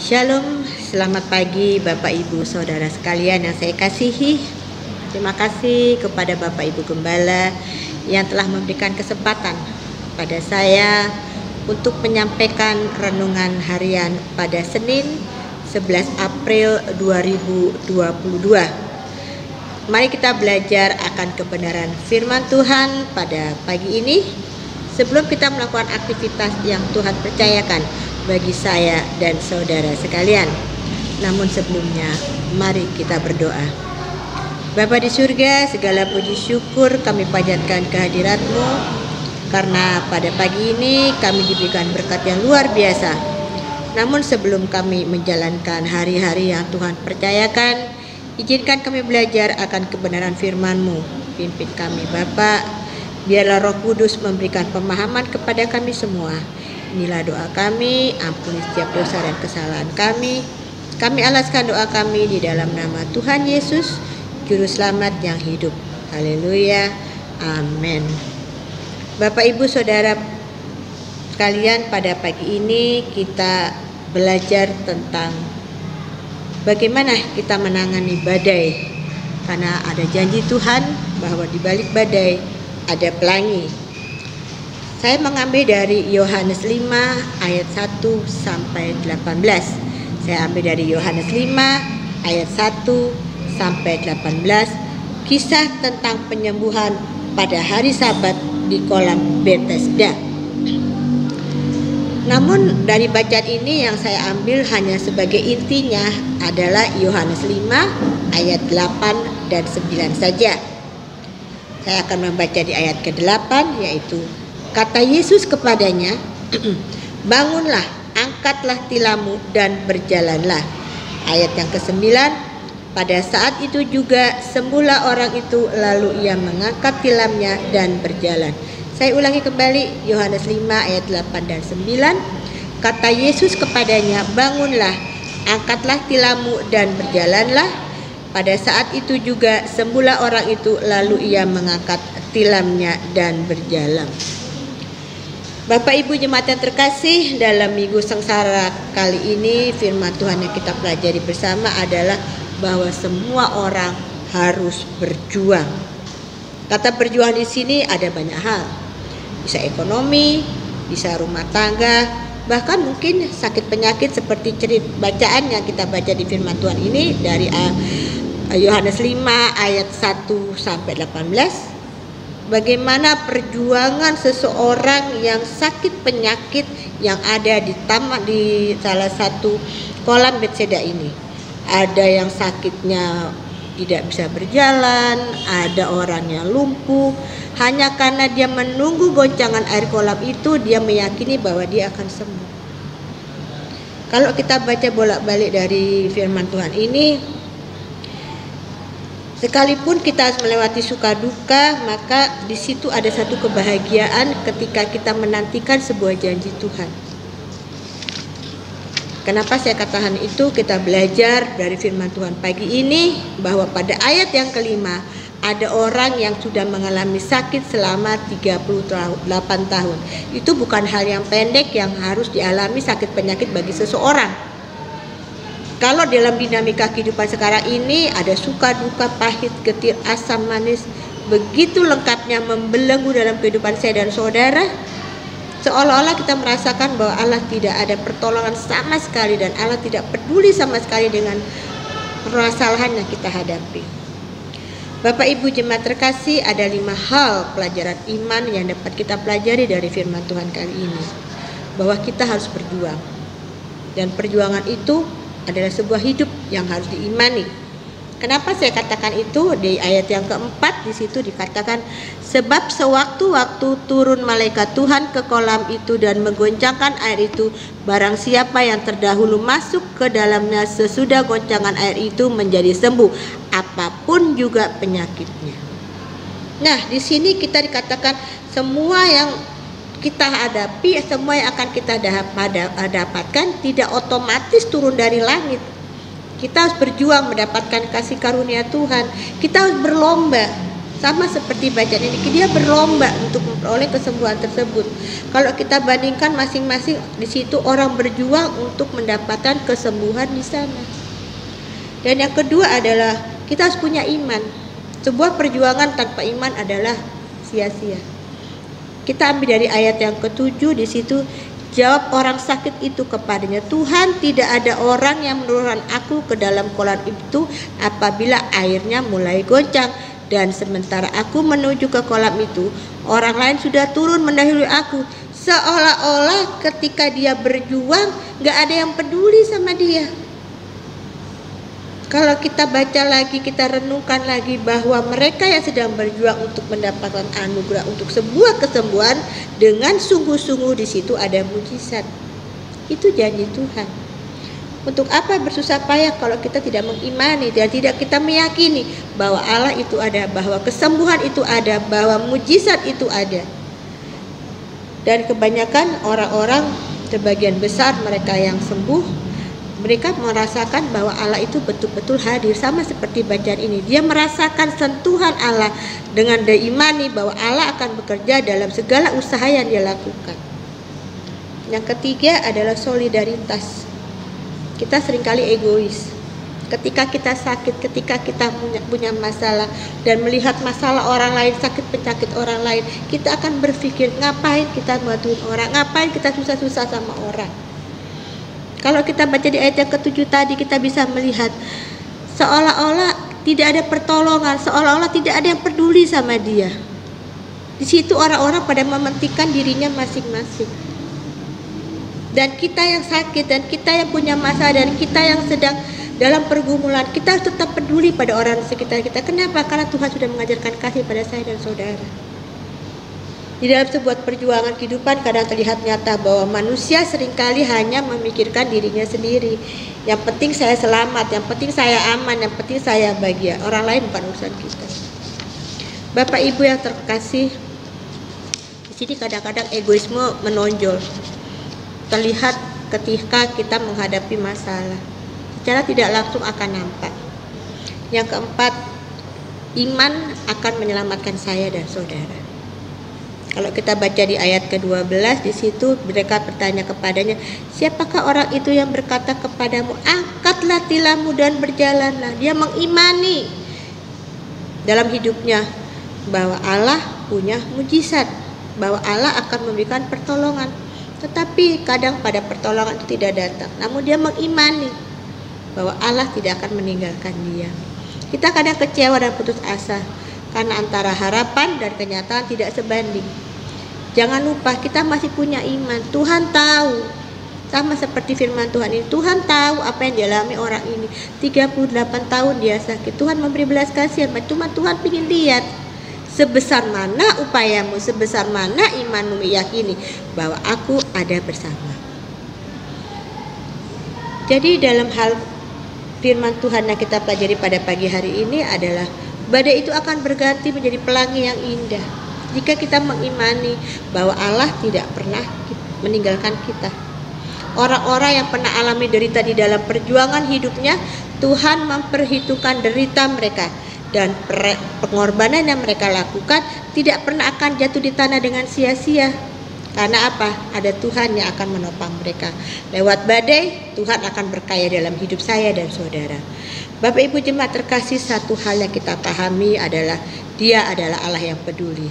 Shalom, selamat pagi Bapak Ibu Saudara sekalian yang saya kasihi. Terima kasih kepada Bapak Ibu Gembala yang telah memberikan kesempatan pada saya untuk menyampaikan renungan harian pada Senin 11 April 2022. Mari kita belajar akan kebenaran firman Tuhan pada pagi ini sebelum kita melakukan aktivitas yang Tuhan percayakan bagi saya dan saudara sekalian. Namun sebelumnya, mari kita berdoa. Bapa di surga, segala puji syukur kami panjatkan kehadirat-Mu, karena pada pagi ini kami diberikan berkat yang luar biasa. Namun sebelum kami menjalankan hari-hari yang Tuhan percayakan, izinkan kami belajar akan kebenaran firman-Mu. Pimpin kami Bapa, biarlah Roh Kudus memberikan pemahaman kepada kami semua. Inilah doa kami, ampuni setiap dosa dan kesalahan kami. Kami alaskan doa kami di dalam nama Tuhan Yesus, Juru Selamat yang hidup. Haleluya, amin. Bapak Ibu Saudara sekalian, pada pagi ini kita belajar tentang bagaimana kita menangani badai. Karena ada janji Tuhan bahwa di balik badai ada pelangi. Saya mengambil dari Yohanes 5 ayat 1 sampai 18. Saya ambil dari Yohanes 5 ayat 1 sampai 18, kisah tentang penyembuhan pada hari Sabat di kolam Bethesda. Namun dari bacaan ini yang saya ambil hanya sebagai intinya adalah Yohanes 5 ayat 8 dan 9 saja. Saya akan membaca di ayat ke-8, yaitu kata Yesus kepadanya, bangunlah, angkatlah tilammu dan berjalanlah. Ayat yang ke-9, pada saat itu juga sembuhlah orang itu, lalu ia mengangkat tilamnya dan berjalan. Saya ulangi kembali, Yohanes 5 ayat 8 dan 9. Kata Yesus kepadanya, bangunlah, angkatlah tilammu dan berjalanlah. Pada saat itu juga sembuhlah orang itu, lalu ia mengangkat tilamnya dan berjalan. Bapak Ibu jemaat yang terkasih, dalam minggu sengsara kali ini firman Tuhan yang kita pelajari bersama adalah bahwa semua orang harus berjuang. Kata berjuang di sini ada banyak hal. Bisa ekonomi, bisa rumah tangga, bahkan mungkin sakit penyakit seperti cerita bacaan yang kita baca di firman Tuhan ini dari Yohanes 5 ayat 1 sampai 18. Bagaimana perjuangan seseorang yang sakit penyakit yang ada di salah satu kolam Bethesda ini. Ada yang sakitnya tidak bisa berjalan, ada orang yang lumpuh. Hanya karena dia menunggu goncangan air kolam itu, dia meyakini bahwa dia akan sembuh. Kalau kita baca bolak-balik dari firman Tuhan ini, sekalipun kita harus melewati suka duka, maka di situ ada satu kebahagiaan ketika kita menantikan sebuah janji Tuhan. Kenapa saya katakan itu? Kita belajar dari firman Tuhan pagi ini bahwa pada ayat yang kelima ada orang yang sudah mengalami sakit selama 38 tahun. Itu bukan hal yang pendek yang harus dialami sakit penyakit bagi seseorang. Kalau dalam dinamika kehidupan sekarang ini ada suka duka, pahit, getir, asam, manis, begitu lengkapnya membelenggu dalam kehidupan saya dan saudara, seolah-olah kita merasakan bahwa Allah tidak ada pertolongan sama sekali dan Allah tidak peduli sama sekali dengan permasalahan yang kita hadapi. Bapak Ibu jemaat terkasih, ada 5 hal pelajaran iman yang dapat kita pelajari dari firman Tuhan kali ini. Bahwa kita harus berjuang. Dan perjuangan itu adalah sebuah hidup yang harus diimani. Kenapa saya katakan itu? Di ayat yang keempat di situ dikatakan, sebab sewaktu-waktu turun malaikat Tuhan ke kolam itu dan menggoncangkan air itu, barang siapa yang terdahulu masuk ke dalamnya sesudah goncangan air itu menjadi sembuh, apapun juga penyakitnya. Nah, di sini kita dikatakan semua yang kita hadapi, semua yang akan kita dapatkan tidak otomatis turun dari langit. Kita harus berjuang mendapatkan kasih karunia Tuhan. Kita harus berlomba. Sama seperti bacaan ini, dia berlomba untuk memperoleh kesembuhan tersebut. Kalau kita bandingkan masing-masing, di situ orang berjuang untuk mendapatkan kesembuhan di sana. Dan yang kedua adalah kita harus punya iman. Sebuah perjuangan tanpa iman adalah sia-sia. Kita ambil dari ayat yang ke-7, di situ jawab orang sakit itu kepadanya, Tuhan, tidak ada orang yang menurunkan aku ke dalam kolam itu apabila airnya mulai goncang. Dan sementara aku menuju ke kolam itu, orang lain sudah turun mendahului aku. Seolah-olah ketika dia berjuang, gak ada yang peduli sama dia. Kalau kita baca lagi, kita renungkan lagi bahwa mereka yang sedang berjuang untuk mendapatkan anugerah untuk sebuah kesembuhan, dengan sungguh-sungguh di situ ada mujizat. Itu janji Tuhan. Untuk apa bersusah payah kalau kita tidak mengimani dan tidak kita meyakini bahwa Allah itu ada, bahwa kesembuhan itu ada, bahwa mujizat itu ada. Dan kebanyakan orang-orang, sebagian besar mereka yang sembuh, mereka merasakan bahwa Allah itu betul-betul hadir, sama seperti bacaan ini. Dia merasakan sentuhan Allah dengan diimani bahwa Allah akan bekerja dalam segala usaha yang dia lakukan. Yang ketiga adalah solidaritas. Kita seringkali egois. Ketika kita sakit, ketika kita punya masalah dan melihat masalah orang lain, sakit penyakit orang lain, kita akan berpikir, ngapain kita bantuin orang, ngapain kita susah-susah sama orang. Kalau kita baca di ayat yang ke-7 tadi, kita bisa melihat seolah-olah tidak ada pertolongan, seolah-olah tidak ada yang peduli sama dia. Di situ orang-orang pada mementingkan dirinya masing-masing. Dan kita yang sakit, dan kita yang punya masalah, dan kita yang sedang dalam pergumulan, kita harus tetap peduli pada orang sekitar kita. Kenapa? Karena Tuhan sudah mengajarkan kasih pada saya dan saudara. Di dalam sebuah perjuangan kehidupan kadang terlihat nyata bahwa manusia seringkali hanya memikirkan dirinya sendiri. Yang penting saya selamat, yang penting saya aman, yang penting saya bahagia. Orang lain bukan urusan kita. Bapak Ibu yang terkasih, di sini kadang-kadang egoisme menonjol. Terlihat ketika kita menghadapi masalah, secara tidak langsung akan nampak. Yang keempat, iman akan menyelamatkan saya dan saudara. Kalau kita baca di ayat ke-12, di situ mereka bertanya kepadanya, siapakah orang itu yang berkata kepadamu, angkatlah tilammu dan berjalanlah. Dia mengimani dalam hidupnya bahwa Allah punya mujizat, bahwa Allah akan memberikan pertolongan. Tetapi kadang pada pertolongan itu tidak datang. Namun dia mengimani bahwa Allah tidak akan meninggalkan dia. Kita kadang kecewa dan putus asa karena antara harapan dan kenyataan tidak sebanding. Jangan lupa kita masih punya iman. Tuhan tahu. Sama seperti firman Tuhan ini. Tuhan tahu apa yang dialami orang ini. 38 tahun dia sakit. Tuhan memberi belas kasihan. Cuma Tuhan ingin lihat sebesar mana upayamu, sebesar mana imanmu meyakini bahwa aku ada bersama. Jadi dalam hal firman Tuhan yang kita pelajari pada pagi hari ini adalah badai itu akan berganti menjadi pelangi yang indah jika kita mengimani bahwa Allah tidak pernah meninggalkan kita. Orang-orang yang pernah alami derita di dalam perjuangan hidupnya, Tuhan memperhitungkan derita mereka. Dan pengorbanan yang mereka lakukan tidak pernah akan jatuh di tanah dengan sia-sia. Karena apa? Ada Tuhan yang akan menopang mereka. Lewat badai, Tuhan akan berkaya dalam hidup saya dan saudara. Bapak Ibu jemaat terkasih, satu hal yang kita pahami adalah Dia adalah Allah yang peduli.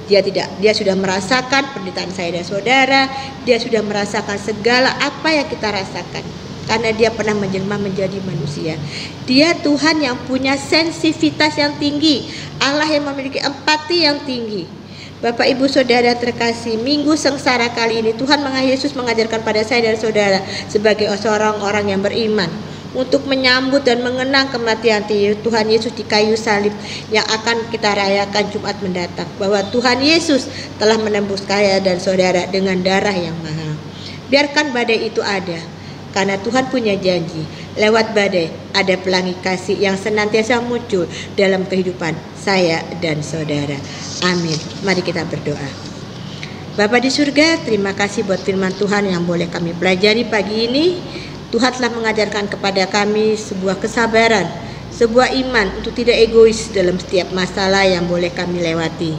Dia sudah merasakan penderitaan saya dan saudara. Dia sudah merasakan segala apa yang kita rasakan. Karena dia pernah menjelma menjadi manusia. Dia Tuhan yang punya sensitivitas yang tinggi, Allah yang memiliki empati yang tinggi. Bapak Ibu Saudara terkasih, minggu sengsara kali ini Tuhan Yesus mengajarkan pada saya dan saudara sebagai seorang orang yang beriman untuk menyambut dan mengenang kematian Tuhan Yesus di kayu salib yang akan kita rayakan Jumat mendatang, bahwa Tuhan Yesus telah menembus saya dan saudara dengan darah yang mahal. Biarkan badai itu ada, karena Tuhan punya janji, lewat badai ada pelangi kasih yang senantiasa muncul dalam kehidupan saya dan saudara. Amin. Mari kita berdoa. Bapa di surga, terima kasih buat firman Tuhan yang boleh kami pelajari pagi ini. Tuhan telah mengajarkan kepada kami sebuah kesabaran, sebuah iman untuk tidak egois dalam setiap masalah yang boleh kami lewati.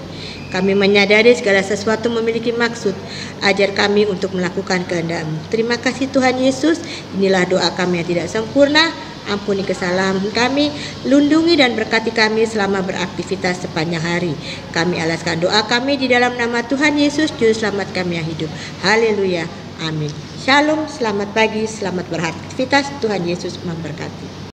Kami menyadari segala sesuatu memiliki maksud. Ajar kami untuk melakukan kehendak-Mu. Terima kasih Tuhan Yesus. Inilah doa kami yang tidak sempurna. Ampuni kesalahan kami, lindungi dan berkati kami selama beraktivitas sepanjang hari. Kami alaskan doa kami di dalam nama Tuhan Yesus, Juru Selamat kami yang hidup. Haleluya. Amin. Shalom, selamat pagi, selamat beraktivitas. Tuhan Yesus memberkati.